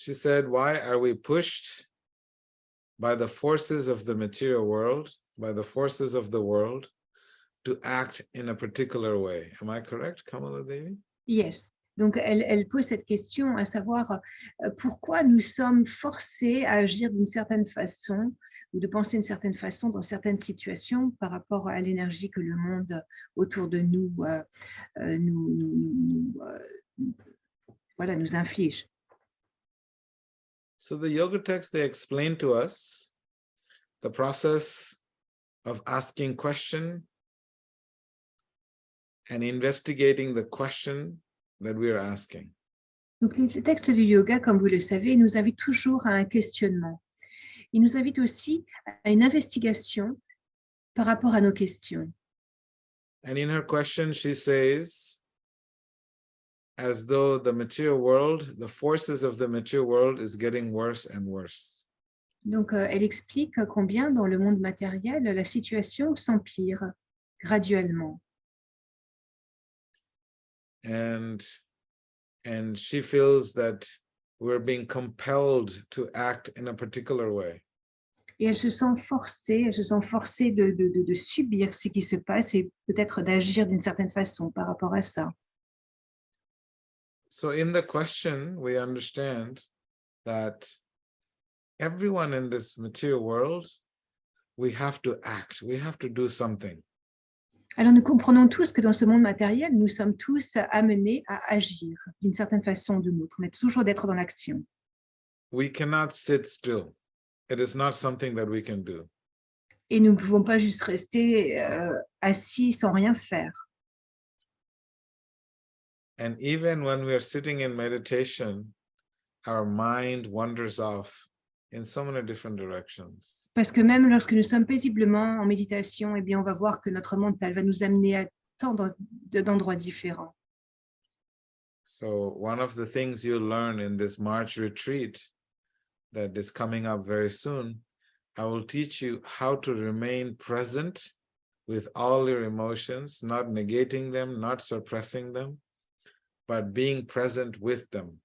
She said, why are we pushed by the forces of the material world, by the forces of the world, to act in a particular way? Am I correct, Kamala Devi? Yes. Donc, elle pose cette question, à savoir pourquoi nous sommes forcés à agir d'une certaine façon ou de penser d'une certaine façon dans certaines situations par rapport à l'énergie que le monde autour de nous, nous inflige. So the yoga texts, they explain to us the process of asking question and investigating the question that we are asking. Donc, le texte du yoga, comme vous le savez, nous invite toujours à un questionnement. Il nous invite aussi à une investigation par rapport à nos questions. And in her question, she says, as though the material world, the forces of the material world is getting worse and worse. Donc, elle explique combien dans le monde matériel, la situation s'empire graduellement. And she feels that we're being compelled to act in a particular way. Et elle se sent forcée de subir ce qui se passe et peut-être d'agir d'une certaine façon par rapport à ça. So in the question, we understand that everyone in this material world, we have to act, we have to do something. Alors, nous comprenons tous que dans ce monde matériel, nous sommes tous amenés à agir d'une certaine façon ou d'une autre, mais toujours d'être dans l'action. We cannot sit still. It is not something that we can do. Et nous ne pouvons pas juste rester assis sans rien faire. And even when we are sitting in meditation, our mind wanders off in so many different directions. Parce que même lorsque nous sommes paisiblement en méditation, eh bien, on va voir que notre mental va nous amener à tant d'endroits différents. So one of the things you learn in this March retreat that is coming up very soon, I will teach you how to remain present with all your emotions, not negating them, not suppressing them, but being present with them.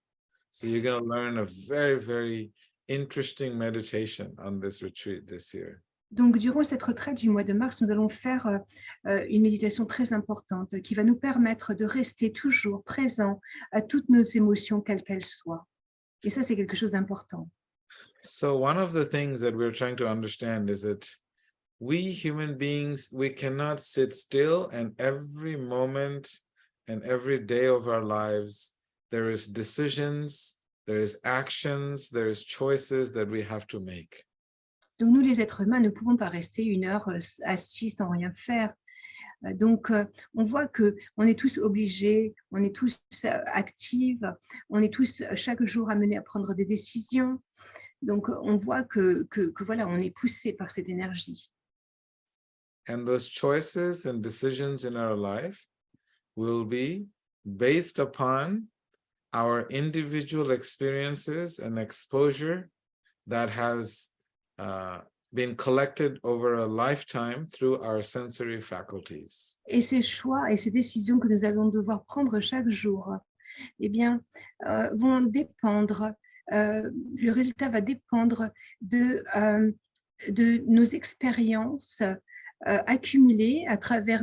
So you're going to learn a very, very interesting meditation on this retreat this year. Donc, durant cette retraite du mois de mars, nous allons faire une méditation très importante qui va nous permettre de rester toujours présents à toutes nos émotions, quelles qu'elles soient. Et ça, c'est quelque chose d'important. So one of the things that we're trying to understand is that we human beings, we cannot sit still, and every moment and every day of our lives, there is decisions, there is actions, there is choices that we have to make. Donc, nous, les êtres humains, ne pouvons pas rester une heure assis sans rien faire. Donc, on voit qu'on est tous obligés, on est tous actifs, on est tous chaque jour amenés à prendre des décisions. Donc, on voit que voilà, on est poussé par cette énergie. And those choices and decisions in our life will be based upon our individual experiences and exposure that has been collected over a lifetime through our sensory faculties. Et ces choix et ces décisions que nous allons devoir prendre chaque jour, eh bien, vont dépendre, le résultat va dépendre de nos expériences accumulées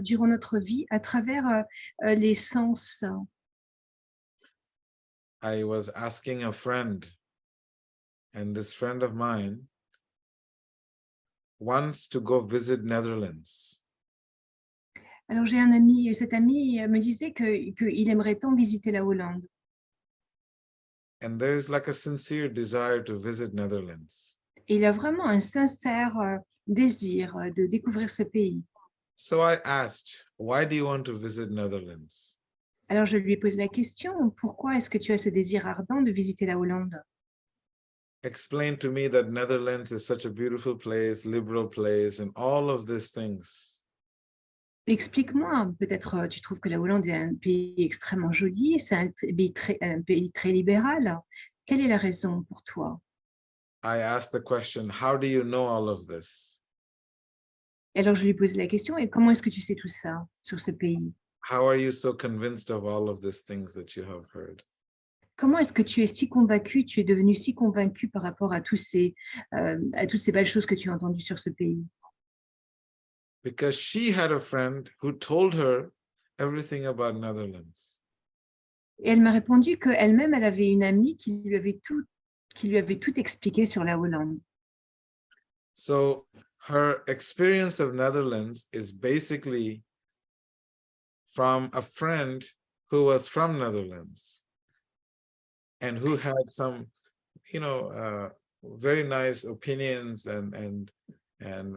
durant notre vie, à travers les sens. I was asking a friend, and this friend of mine wants to go visit Netherlands. Alors, j'ai un ami, et cet ami me disait qu'il aimerait tant visiter la Hollande. And there is like a sincere desire to visit Netherlands. Et il a vraiment un sincère désir de découvrir ce pays. So I asked, why do you want to visit Netherlands? Alors, je lui ai posé la question, pourquoi est-ce que tu as ce désir ardent de visiter la Hollande? Explain to me that Netherlands is such a beautiful place, liberal place, and all of these things. Explique-moi, peut-être tu trouves que la Hollande est un pays extrêmement joli, c'est un pays très libéral. Quelle est la raison pour toi? I asked the question, how do you know all of this? Et alors, je lui ai posé la question, et comment est-ce que tu sais tout ça sur ce pays? How are you so convinced of all of these things that you have heard? Comment est-ce que tu es si convaincu, tu es devenu si convaincu par rapport à à toutes ces belles choses que tu as entendues sur ce pays? Because she had a friend who told her everything about Netherlands. Et elle m'a répondu qu'elle-même, elle avait une amie qui lui avait tout expliqué sur la Hollande. So her experience of Netherlands is basically from a friend who was from Netherlands and who had some, very nice opinions and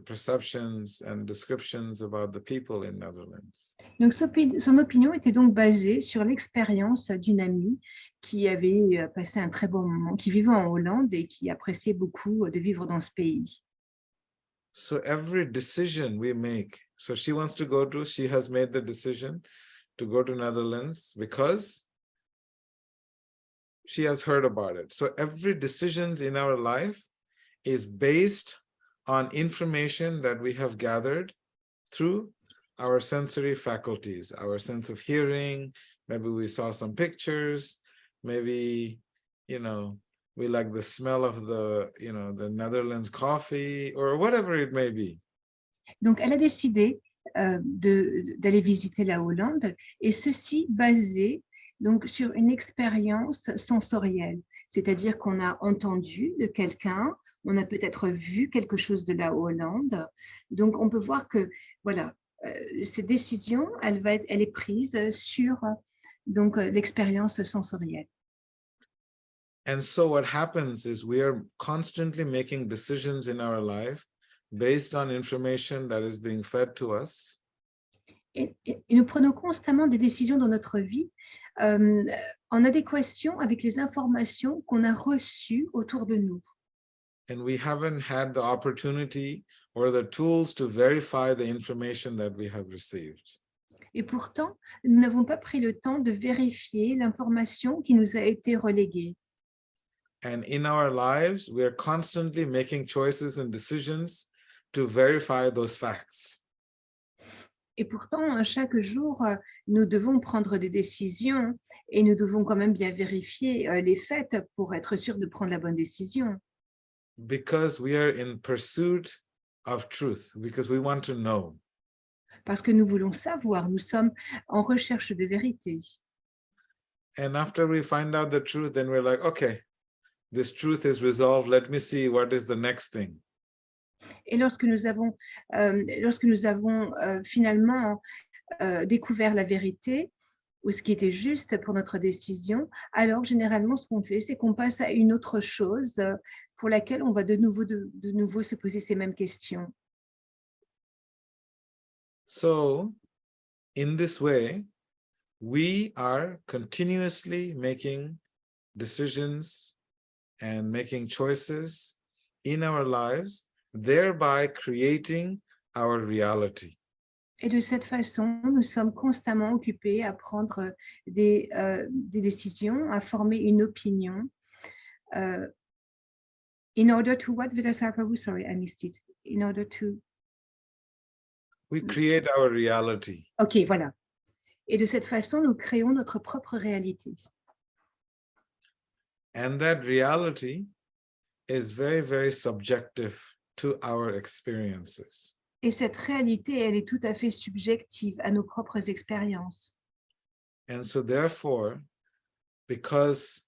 perceptions and descriptions about the people in Netherlands. Donc son opinion était donc basée sur l'expérience d'une amie qui avait passé un très bon moment, qui vivait en Hollande et qui appréciait beaucoup de vivre dans ce pays. So every decision we make, so she wants to she has made the decision to go to Netherlands because she has heard about it. So every decisions in our life is based on information that we have gathered through our sensory faculties, our sense of hearing. Maybe we saw some pictures, maybe, we like the smell of the Netherlands coffee or whatever it may be. Donc, elle a décidé d'aller visiter la Hollande, et ceci basé donc, sur une expérience sensorielle. C'est-à-dire qu'on a entendu de quelqu'un, on a peut-être vu quelque chose de la Hollande. Donc, on peut voir que, voilà, cette décision, elle est prise sur donc l'expérience sensorielle. And so what happens is we are constantly making decisions in our life based on information that is being fed to us. Et nous prenons constamment des décisions dans notre vie en adéquation avec les informations qu'on a reçues autour de nous. And we haven't had the opportunity or the tools to verify the information that we have received. Et pourtant, nous n'avons pas pris le temps de vérifier l'information qui nous a été reléguée. And in our lives, we are constantly making choices and decisions to verify those facts. Et pourtant, chaque jour, nous devons prendre des décisions et nous devons quand même bien vérifier les faits pour être sûr de prendre la bonne décision. Because we are in pursuit of truth, because we want to know. Parce que nous voulons savoir, nous sommes en recherche de vérité. And after we find out the truth, then we're like, okay, this truth is resolved. Let me see what is the next thing. Et lorsque nous avons finalement découvert la vérité ou ce qui était juste pour notre décision, alors généralement ce qu'on fait, c'est qu'on passe à une autre chose pour laquelle on va de nouveau se poser ces mêmes questions. So, in this way, we are continuously making decisions and making choices in our lives, thereby creating our reality. Et de cette façon, nous sommes constamment occupés à prendre des décisions, à former une opinion. In order to what, Vidasar Prabhu? Sorry, I missed it. In order to... We create our reality. Ok, voilà. Et de cette façon, nous créons notre propre réalité. And that reality is very, very subjective to our experiences. Et cette réalité, elle est tout à fait subjective à nos propres expériences. And so therefore, because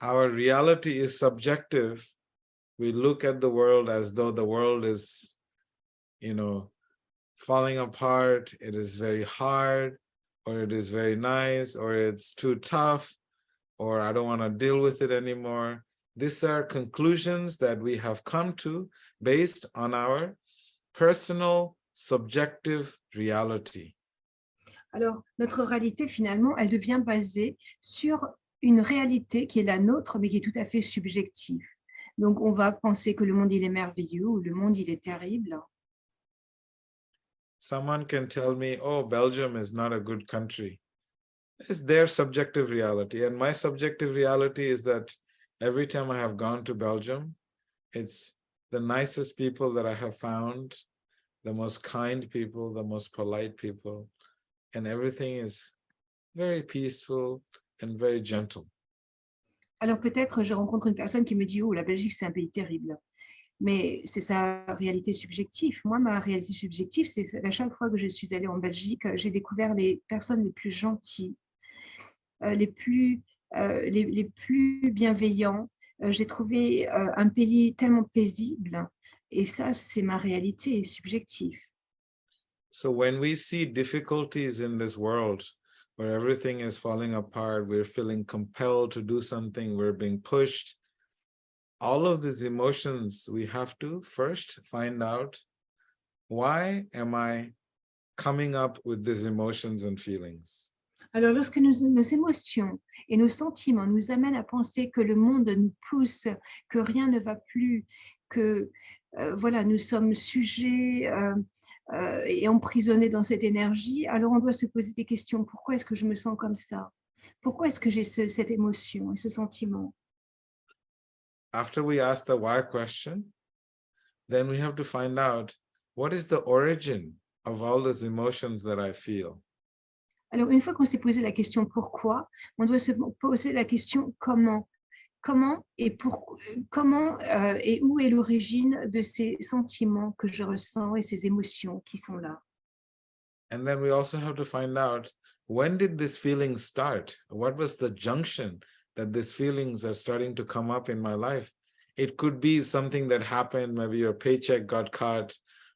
our reality is subjective, we look at the world as though the world is, falling apart, it is very hard, or it is very nice, or it's too tough, or I don't want to deal with it anymore. These are conclusions that we have come to based on our personal, subjective reality. Alors, notre réalité, finalement, elle devient basée sur une réalité qui est la nôtre, mais qui est tout à fait subjective. Donc, on va penser que le monde, il est merveilleux ou le monde, il est terrible. Someone can tell me, oh, Belgium is not a good country. It's their subjective reality. And my subjective reality is that every time I have gone to Belgium, it's the nicest people that I have found, the most kind people, the most polite people, and everything is very peaceful and very gentle. Alors peut-être je rencontre une personne qui me dit: «Oh, la Belgique, c'est un pays terrible». Mais c'est sa réalité subjective. Moi, ma réalité subjective, c'est à chaque fois que je suis allée en Belgique, j'ai découvert les personnes les plus gentilles, les plus bienveillants. J'ai trouvé un pays tellement paisible et ça, c'est ma réalité subjective. So when we see difficulties in this world where everything is falling apart, we're feeling compelled to do something, we're being pushed, all of these emotions, we have to first find out, why am I coming up with these emotions and feelings? Alors, lorsque nos émotions et nos sentiments nous amènent à penser que le monde nous pousse, que rien ne va plus, que voilà, nous sommes sujets et emprisonnés dans cette énergie, alors on doit se poser des questions. Pourquoi est-ce que je me sens comme ça? Pourquoi est-ce que j'ai cette émotion et ce sentiment? After we ask the why question, then we have to find out, what is the origin of all these emotions that I feel? Alors, une fois qu'on s'est posé la question pourquoi, on doit se poser la question comment. Comment et où est l'origine de ces sentiments que je ressens et ces émotions qui sont là. And then we also have to find out, when did this feeling start? What was the junction that these feelings are starting to come up in my life? It could be something that happened, maybe your paycheck got cut,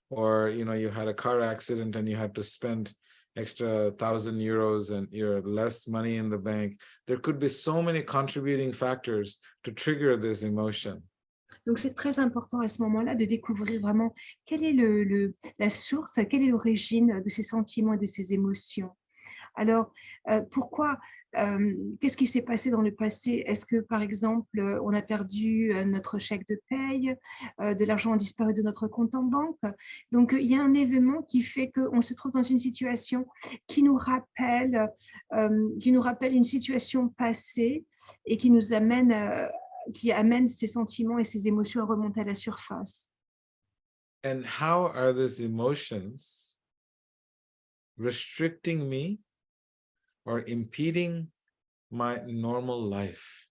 or you had a car accident and you had to spend extra 1,000 euros and you're less money in the bank. There could be so many contributing factors to trigger this emotion. Donc, c'est très important à ce moment-là de découvrir vraiment quelle est la source, quelle est l'origine de ces sentiments et de ces émotions. Alors, pourquoi, qu'est-ce qui s'est passé dans le passé? Est-ce que, par exemple, on a perdu notre chèque de paye, de l'argent a disparu de notre compte en banque? Donc, il y a un événement qui fait qu'on se trouve dans une situation qui nous rappelle une situation passée et qui amène ces sentiments et ces émotions à remonter à la surface. And how are these emotions restricting me or impeding my normal life?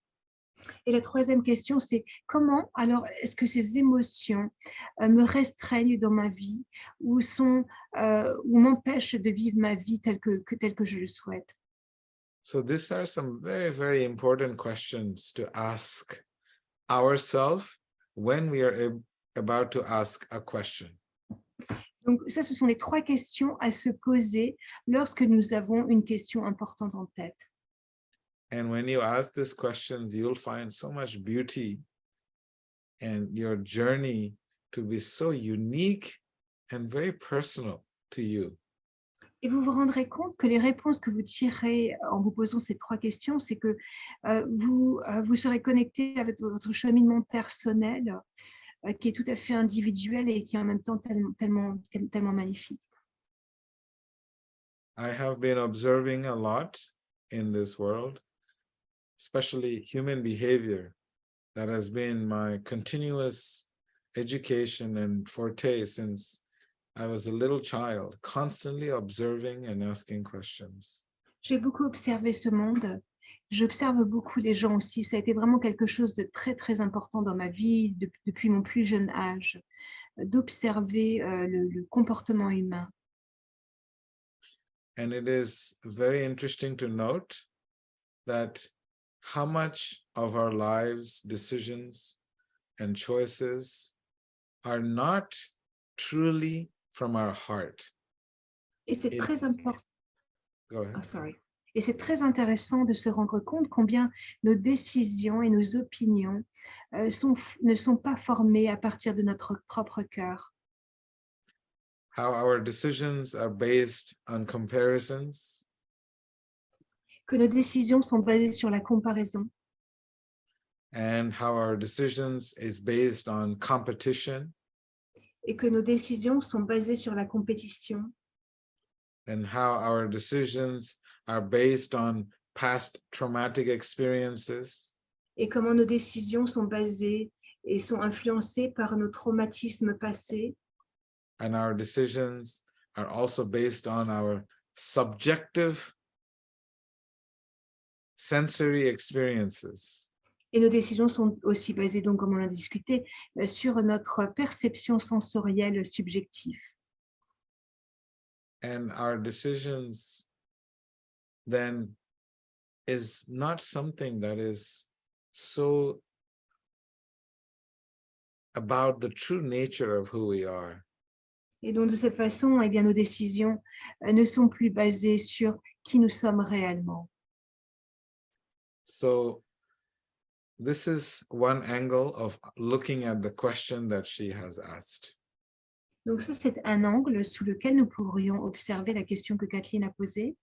Et la troisième question, c'est comment alors est-ce que ces émotions me restreignent dans ma vie ou m'empêchent de vivre ma vie telle que je le souhaite? So these are some very, very important questions to ask ourselves when we are about to ask a question. Donc ça, ce sont les trois questions à se poser lorsque nous avons une question importante en tête. And when you ask these questions, you'll find so much beauty and your journey to be so unique and very personal to you. Et vous vous rendrez compte que les réponses que vous tirez en vous posant ces trois questions, c'est que vous serez connecté avec votre cheminement personnel qui est tout à fait individuel et qui est en même temps tellement magnifique. I have been observing a lot in this world, especially human behavior. That has been my continuous education and forte since I was a little child, constantly observing and asking questions. J'ai beaucoup observé ce monde. J'observe beaucoup les gens aussi. Ça a été vraiment quelque chose de très, très important dans ma vie depuis mon plus jeune âge, d'observer le comportement humain. And it is very interesting to note that how much of our lives, decisions, and choices are not truly from our heart. Et c'est très important. Go ahead. Oh, sorry. Et c'est très intéressant de se rendre compte combien nos décisions et nos opinions ne sont pas formées à partir de notre propre cœur. How our decisions are based on comparisons. Que nos décisions sont basées sur la comparaison. And how our decisions is based on competition. Et que nos décisions sont basées sur la compétition. And how our decisions are based on past traumatic experiences. Et comment nos décisions sont basées et sont influencées par nos traumatismes passés. And our decisions are also based on our subjective sensory experiences. Et nos décisions sont aussi basées, donc, comme on l'a discuté, sur notre perception sensorielle subjective. And our decisions then is not something that is so about the true nature of who we are. Et donc, de cette façon, eh bien, nos décisions ne sont plus basées sur qui nous sommes réellement. So this is one angle of looking at the question that she has asked. Donc ça, c'est un angle sous lequel nous pourrions observer la question que Kathleen a posée.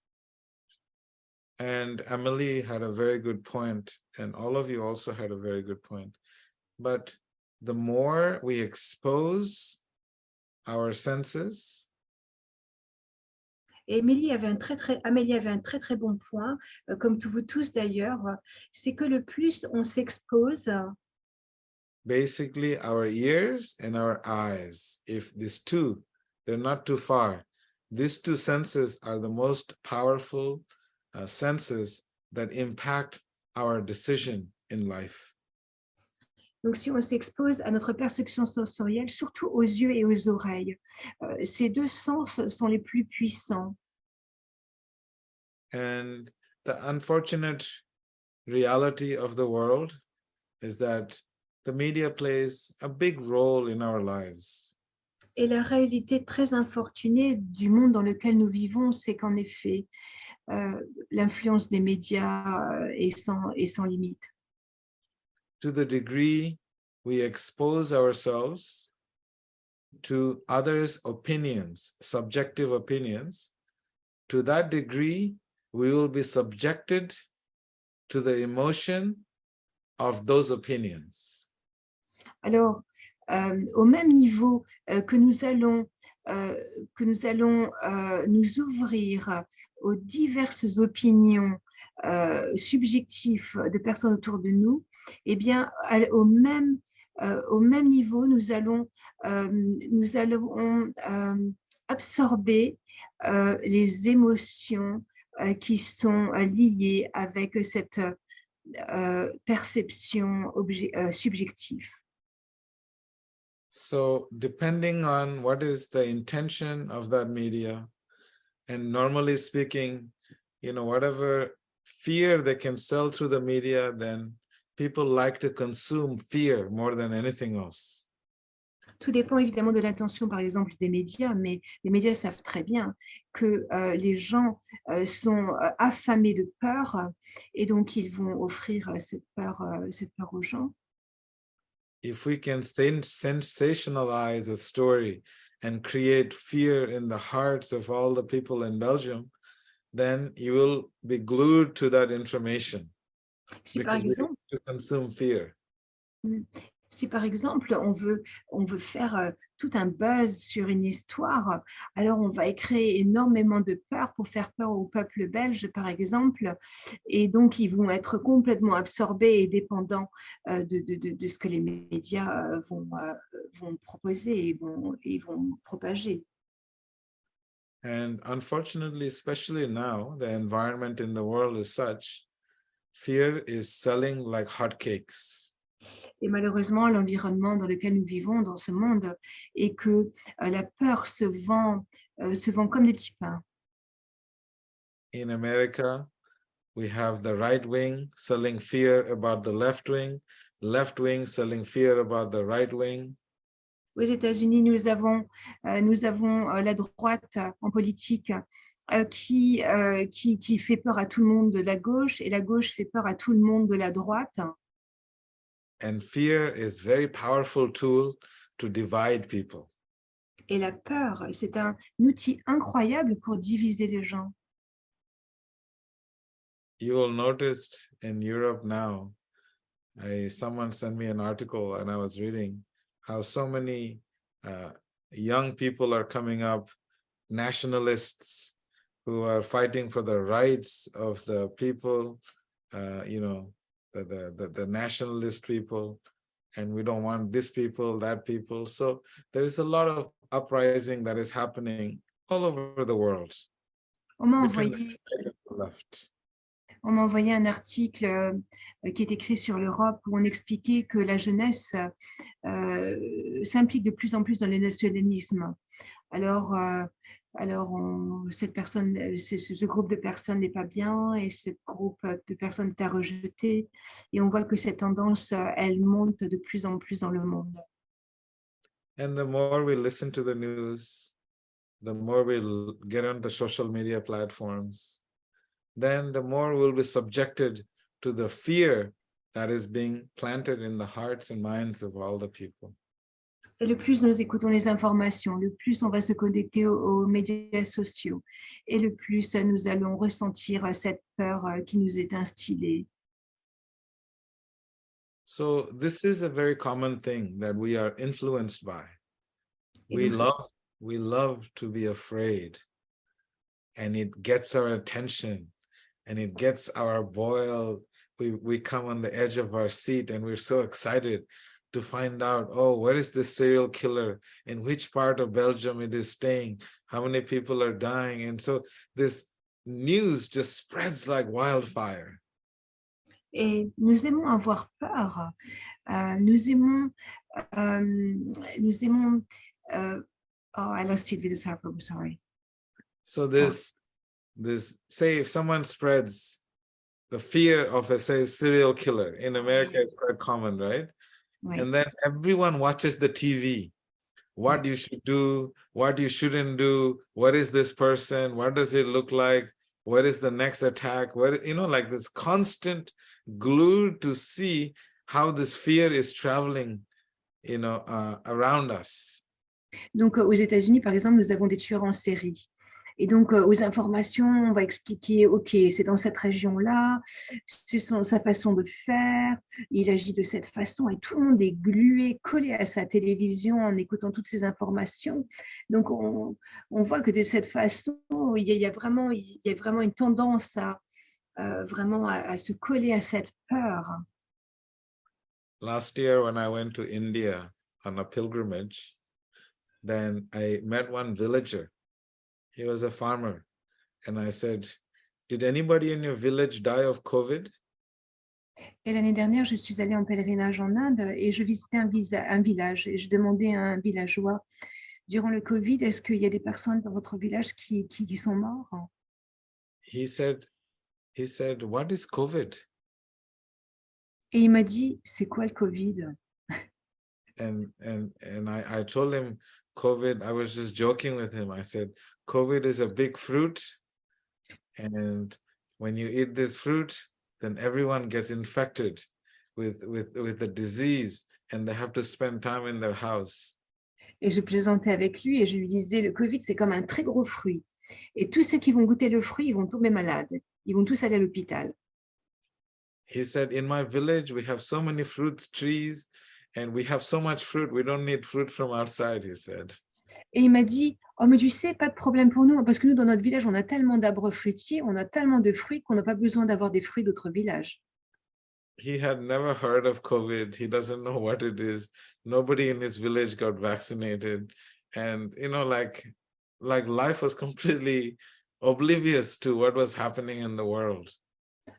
And Emily had a very good point, and all of you also had a very good point. But the more we expose our senses, Et Amélie avait un très bon point, comme vous tous d'ailleurs, c'est que le plus on s'expose, basically our ears and our eyes, if these two, they're not too far, these two senses are the most powerful senses that impact our decision in life. donc si on s'expose à notre perception sensorielle, surtout aux yeux et aux oreilles, ces deux sens sont les plus puissants. And the unfortunate reality of the world is that the media plays a big role in our lives. Et la réalité très infortunée du monde dans lequel nous vivons, c'est qu'en effet, l'influence des médias est sans limite. To the degree we expose ourselves to others' opinions, subjective opinions, to that degree, we will be subjected to the emotion of those opinions. Alors, au même niveau que nous allons nous ouvrir aux diverses opinions subjectives de personnes autour de nous, eh bien, au même niveau, nous allons absorber les émotions qui sont liées avec cette perception subjective. So depending on what is the intention of that media, and normally speaking, whatever fear they can sell through the media, then people like to consume fear more than anything else. Tout dépend évidemment de l'intention, par exemple, des médias, mais les médias savent très bien que les gens sont affamés de peur et donc ils vont offrir cette peur aux gens. If we can sensationalize a story and create fear in the hearts of all the people in Belgium, then you will be glued to that information. Si par exemple, to consume fear. Si par exemple on veut faire tout un buzz sur une histoire, alors on va créer énormément de peur pour faire peur au peuple belge, par exemple, et donc ils vont être complètement absorbés et dépendants de ce que les médias vont proposer et vont propager. And unfortunately, especially now, the environment in the world is such, fear is selling like hotcakes. Et malheureusement, l'environnement dans lequel nous vivons dans ce monde est que la peur se vend comme des petits pains. In America, we have the right wing selling fear about the left wing selling fear about the right wing. Aux États-Unis, nous avons la droite en politique qui fait peur à tout le monde de la gauche et la gauche fait peur à tout le monde de la droite. And fear is very powerful tool to divide people. Et la peur, c'est un outil incroyable pour diviser les gens. You will notice in Europe now, someone sent me an article and I was reading how so many young people are coming up, nationalists who are fighting for the rights of the people, the nationalist people, and we don't want this people, that people. So there is a lot of uprising that is happening all over the world. On m'a envoyé, Left. On m'a envoyé un article qui est écrit sur l'Europe où on expliquait que la jeunesse s'implique de plus en plus dans le nationalisme. Alors, cette personne, ce groupe de personnes n'est pas bien et ce groupe de personnes est à rejeter. Et on voit que cette tendance, elle monte de plus en plus dans le monde. And the more we listen to the news, the more we'll get on the social media platforms, then the more we'll be subjected to the fear that is being planted in the hearts and minds of all the people. Et le plus nous écoutons les informations, le plus on va se connecter aux médias sociaux et le plus nous allons ressentir cette peur qui nous est instillée. So this is a very common thing that we are influenced by. Et We donc, love to be afraid, and it gets our attention and it gets our boil. We come on the edge of our seat and we're so excited to find out, oh, where is this serial killer? In which part of Belgium it is staying? How many people are dying? And so this news just spreads like wildfire. et nous aimons avoir peur, nous aimons, oh, I lost it with this harp, I'm sorry. So this, say if someone spreads the fear of a, say, serial killer, in America, it's quite common, right? Oui. And then everyone watches the TV. What you should do, what you shouldn't do, what is this person, what does it look like, what is the next attack, what, like this constant glued to see how this fear is traveling, around us. Donc, aux États-Unis, par exemple, nous avons des tueurs en série. Et donc, aux informations, on va expliquer, OK, c'est dans cette région-là, c'est sa façon de faire, il agit de cette façon, et tout le monde est glué, collé à sa télévision en écoutant toutes ces informations. Donc, on voit que de cette façon, il y a vraiment une tendance à vraiment à se coller à cette peur. Last year, when I went to India on a pilgrimage, then I met one villager. He was a farmer. And I said, did anybody in your village die of COVID? Et l'année dernière, je suis allée en pèlerinage en Inde et je visitais un village et je demandais à un villageois, durant le Covid, est-ce qu'il y a des personnes dans votre village qui sont morts? He said, what is COVID? Et il m'a dit, c'est quoi le Covid? And I told him, COVID, I was just joking with him. I said, COVID is a big fruit. And when you eat this fruit, then everyone gets infected with the disease and they have to spend time in their house. Et je plaisantais avec lui et je lui disais, le Covid, c'est comme un très gros fruit. Et tous ceux qui vont goûter le fruit, ils vont tomber malades. Ils vont tous aller à l'hôpital. He said, in my village, we have so many fruit trees and we have so much fruit. We don't need fruit from outside, he said. Et il m'a dit, oh, mais tu sais, pas de problème pour nous, parce que nous, dans notre village, on a tellement d'arbres fruitiers, on a tellement de fruits qu'on n'a pas besoin d'avoir des fruits d'autres villages. He had never heard of COVID. He doesn't know what it is. Nobody in his village got vaccinated. And, like life was completely oblivious to what was happening in the world.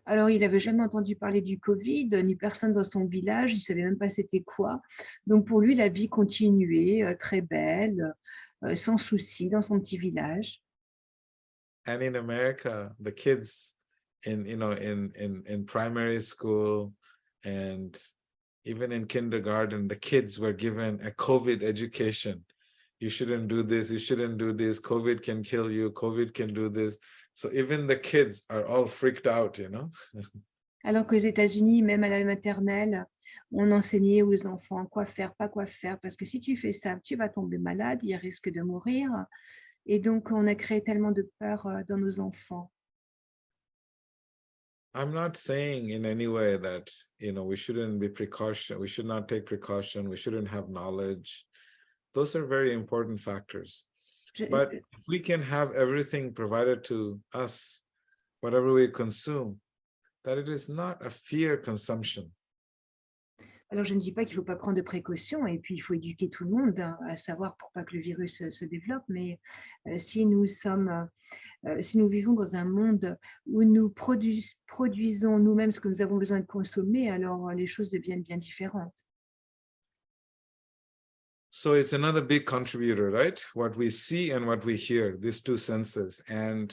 Alors, il n'avait jamais entendu parler du Covid, ni personne dans son village, il ne savait même pas c'était quoi. Donc, pour lui, la vie continuait, très belle, sans souci, dans son petit village. And in America, the kids in primary school and even in kindergarten, the kids were given a COVID education. You shouldn't do this, you shouldn't do this, COVID can kill you, COVID can do this. So even the kids are all freaked out, Alors qu'aux États-Unis, même à la maternelle, on enseignait aux enfants quoi faire, pas quoi faire, parce que si tu fais ça, tu vas tomber malade, il risque de mourir. Et donc, on a créé tellement de peur dans nos enfants. I'm not saying in any way that, we shouldn't be precaution, we should not take precaution, we shouldn't have knowledge. Those are very important factors. But if we can have everything provided to us, whatever we consume, that it is not a fear consumption. Alors, je ne dis pas qu'il ne faut pas prendre de précautions et puis il faut éduquer tout le monde à savoir pour pas que le virus se développe, mais si nous sommes si nous vivons dans un monde où nous produisons nous-mêmes ce que nous avons besoin de consommer, alors les choses deviennent bien différentes. So it's another big contributor, right? What we see and what we hear, these two senses. And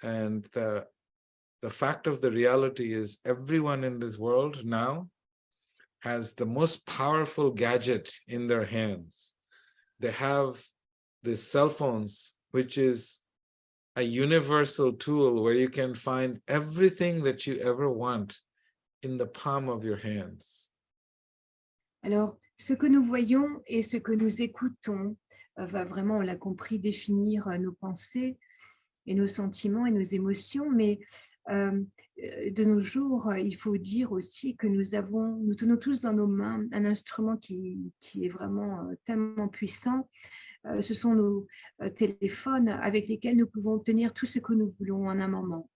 the fact of the reality is everyone in this world now has the most powerful gadget in their hands. They have these cell phones, which is a universal tool where you can find everything that you ever want in the palm of your hands. Alors, ce que nous voyons et ce que nous écoutons va vraiment, on l'a compris, définir nos pensées et nos sentiments et nos émotions, mais de nos jours, il faut dire aussi que nous tenons tous dans nos mains un instrument qui est vraiment tellement puissant. Ce sont nos téléphones avec lesquels nous pouvons obtenir tout ce que nous voulons en un moment.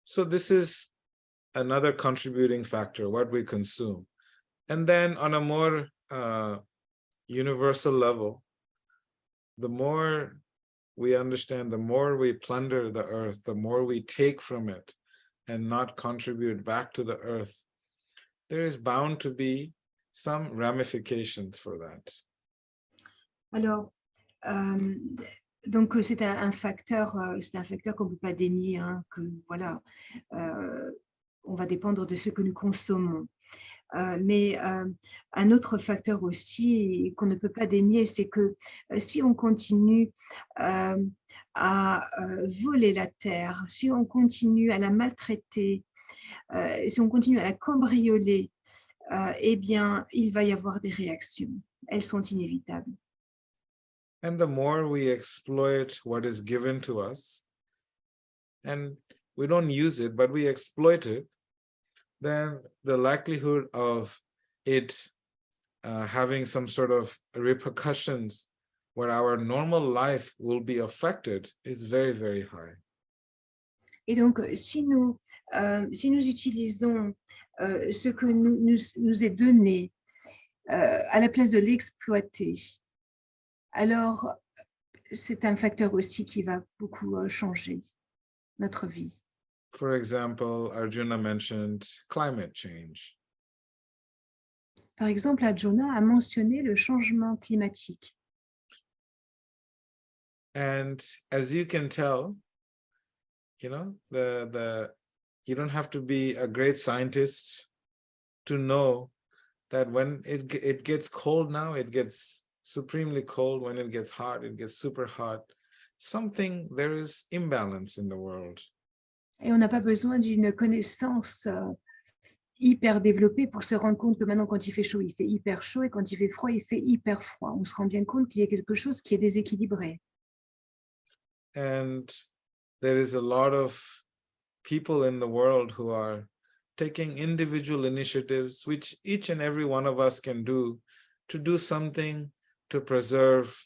So this is another contributing factor, what we consume. And then on a more universal level, the more we understand, the more we plunder the earth, the more we take from it and not contribute back to the earth, there is bound to be some ramifications for that. Alors, donc c'est un facteur qu'on ne peut pas dénier, hein, que voilà, on va dépendre de ce que nous consommons. Mais un autre facteur aussi qu'on ne peut pas dénier, c'est que si on continue à voler la terre, si on continue à la maltraiter, si on continue à la cambrioler, eh bien, il va y avoir des réactions. Elles sont inévitables. And the more we exploit what is given to us, and we don't use it, but we exploit it, then the likelihood of it having some sort of repercussions where our normal life will be affected is very, very high. Et donc, si nous utilisons ce que nous est donné à la place de l'exploiter, alors c'est un facteur aussi qui va beaucoup changer notre vie. For example, Arjuna mentioned climate change. Par exemple, Arjuna a mentionné le changement climatique. And as you can tell, you know, you don't have to be a great scientist to know that when it gets cold now, it gets supremely cold. When it gets hot, it gets super hot. There is imbalance in the world. Et on n'a pas besoin d'une connaissance hyper développée pour se rendre compte que maintenant, quand il fait chaud, il fait hyper chaud, et quand il fait froid, il fait hyper froid. On se rend bien compte qu'il y a quelque chose qui est déséquilibré. And there is a lot of people in the world who are taking individual initiatives, which each and every one of us can do, to do something to preserve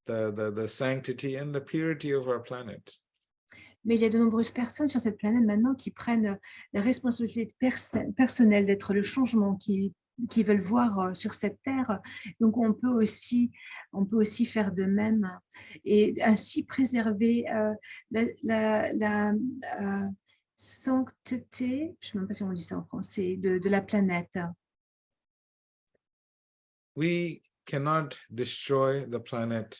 the sanctity and the purity of our planet. Mais il y a de nombreuses personnes sur cette planète maintenant qui prennent la responsabilité personnelle d'être le changement qui veulent voir sur cette terre. Donc, on peut aussi faire de même et ainsi préserver la sancteté, je ne sais même pas si on dit ça en français, de la planète. We cannot destroy the planet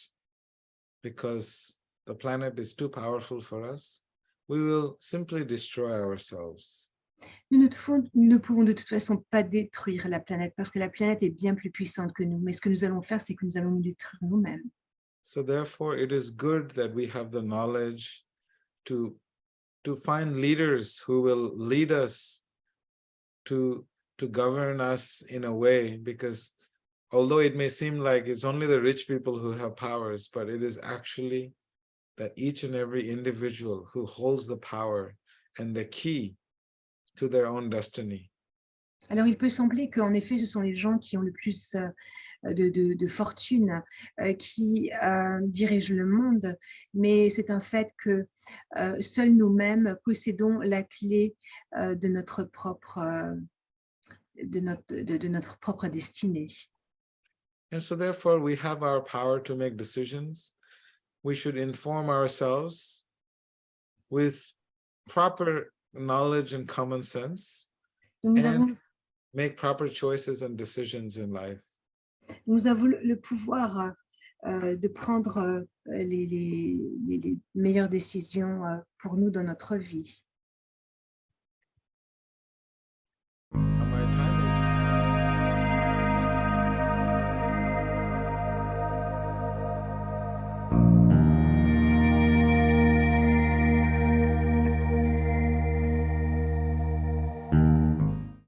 because the planet is too powerful for us. We will simply destroy ourselves. Nous ne pouvons de toute façon pas détruire la planète parce que la planète est bien plus puissante que nous. Mais ce que nous allons faire, c'est que nous allons nous détruire nous-mêmes. So therefore, it is good that we have the knowledge to find leaders who will lead us to govern us in a way, because although it may seem like it's only the rich people who have powers, but it is actually that each and every individual who holds the power and the key to their own destiny. Alors, il peut sembler qu'en effet, ce sont les gens qui ont le plus de fortune qui dirigent le monde, mais c'est un fait que seuls nous-mêmes possédons la clé de notre propre destinée. And so therefore, we have our power to make decisions, we should inform ourselves with proper knowledge and common sense Donc, and make proper choices and decisions in life. nous avons le pouvoir de prendre les meilleures décisions pour nous dans notre vie.